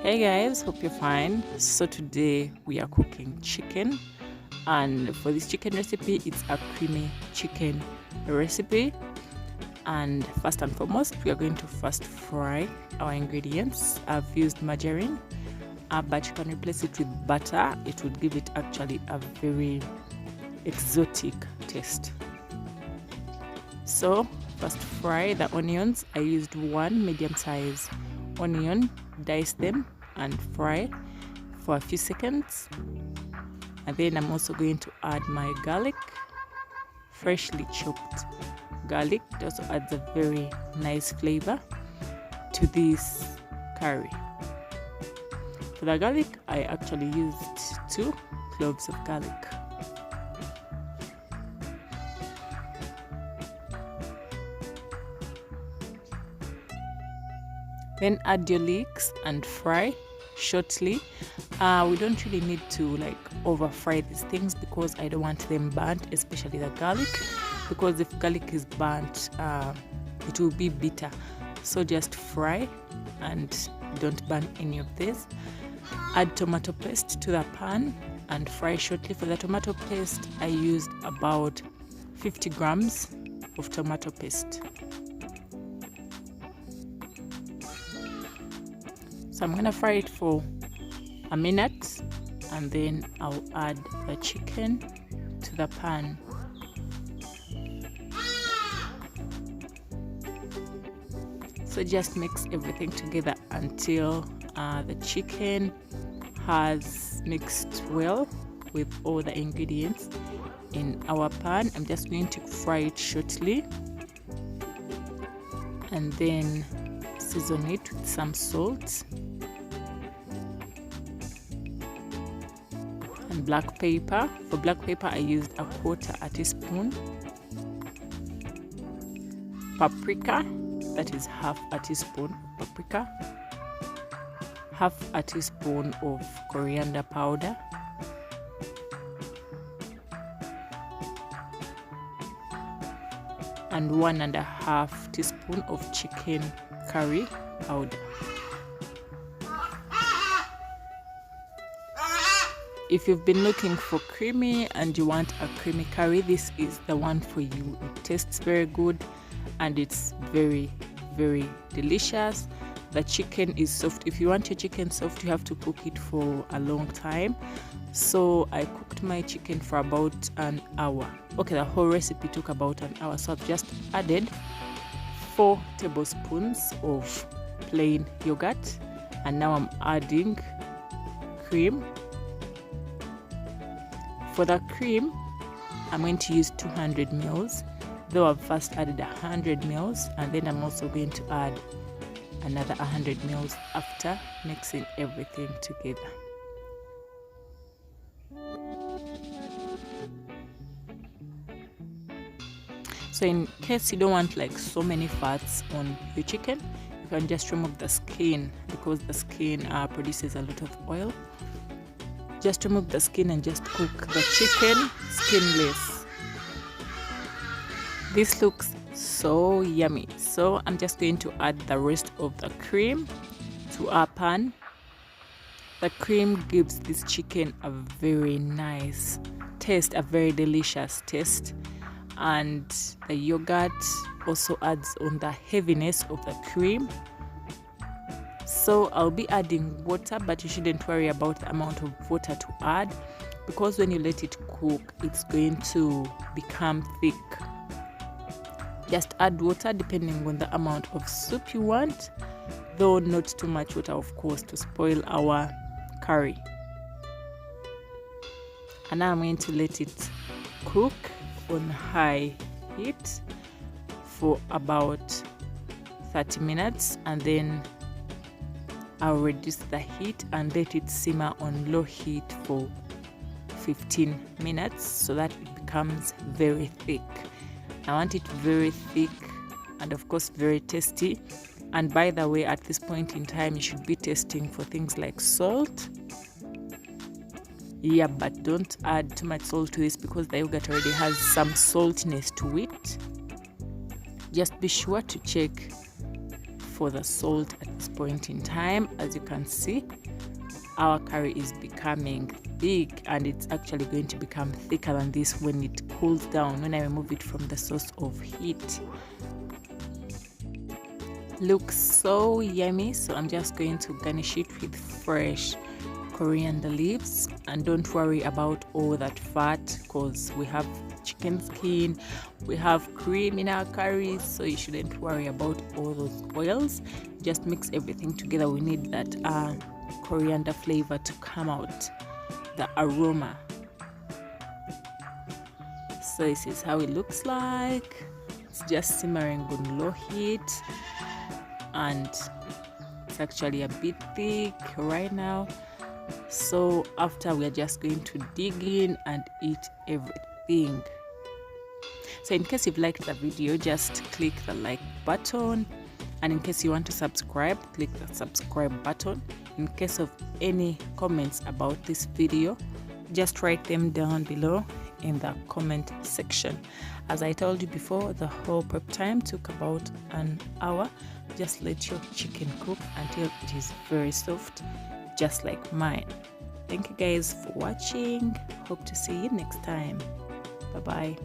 Hey guys, hope you're fine. So today we are cooking chicken, and for this chicken recipe it's a creamy chicken recipe. And first and foremost, we are going to first fry our ingredients. I've used margarine, but you can replace it with butter. It would give it actually a very exotic taste. So first fry the onions. I used one medium-sized onion, dice them and fry for a few seconds. And then I'm also going to add my garlic, freshly chopped garlic. It also adds a very nice flavor to this curry. For the garlic, I actually used 2 cloves of garlic. Then add your leeks and fry shortly. We don't really need to over fry these things because I don't want them burnt, especially the garlic, because if garlic is burnt it will be bitter. So just fry and don't burn any of this. Add tomato paste to the pan and fry shortly. For the tomato paste, I used about 50 grams of tomato paste. So I'm gonna fry it for a minute and then I'll add the chicken to the pan. So just mix everything together until the chicken has mixed well with all the ingredients in our pan. I'm just going to fry it shortly and then season it with some salt and black pepper. For black pepper, I used 1/4 teaspoon. Paprika, that is 1/2 teaspoon paprika. 1/2 teaspoon of coriander powder. And 1.5 teaspoon of chicken curry powder. If you've been looking for creamy and you want a creamy curry, this is the one for you. It tastes very good and it's very, very delicious. The chicken is soft. If you want your chicken soft, you have to cook it for a long time. So I cooked my chicken for about an hour. Okay, the whole recipe took about an hour. So I've just added 4 tablespoons of plain yogurt, and now I'm adding cream. For the cream, I'm going to use 200 ml, though I've first added 100 ml, and then I'm also going to add another 100 ml after mixing everything together. So in case you don't want so many fats on your chicken, you can just remove the skin, because the skin produces a lot of oil. Just remove the skin and just cook the chicken skinless. This looks so yummy. So I'm just going to add the rest of the cream to our pan. The cream gives this chicken a very nice taste, a very delicious taste. And the yogurt also adds on the heaviness of the cream. So I'll be adding water, but you shouldn't worry about the amount of water to add, because when you let it cook, it's going to become thick. Just add water depending on the amount of soup you want, though not too much water, of course, to spoil our curry. And now I'm going to let it cook on high heat for about 30 minutes, and then I'll reduce the heat and let it simmer on low heat for 15 minutes so that it becomes very thick. I want it very thick and of course very tasty. And by the way, at this point in time, you should be tasting for things like salt. Yeah, but don't add too much salt to this because the yogurt already has some saltiness to it. Just be sure to check for the salt at this point in time. As you can see, our curry is becoming thick, and it's actually going to become thicker than this when it cools down, when I remove it from the source of heat. Looks so yummy. So I'm just going to garnish it with fresh coriander leaves, and don't worry about all that fat, because we have chicken skin, we have cream in our curries, so you shouldn't worry about all those oils. Just mix everything together. We need that coriander flavor to come out, the aroma. So this is how it looks like. It's just simmering on low heat, and it's actually a bit thick right now. So after, we are just going to dig in and eat everything. So in case you've liked the video, just click the like button, and in case you want to subscribe, click the subscribe button. In case of any comments about this video, just write them down below in the comment section. As I told you before, the whole prep time took about an hour. Just let your chicken cook until it is very soft, just like mine. Thank you guys for watching. Hope to see you next time. Bye bye.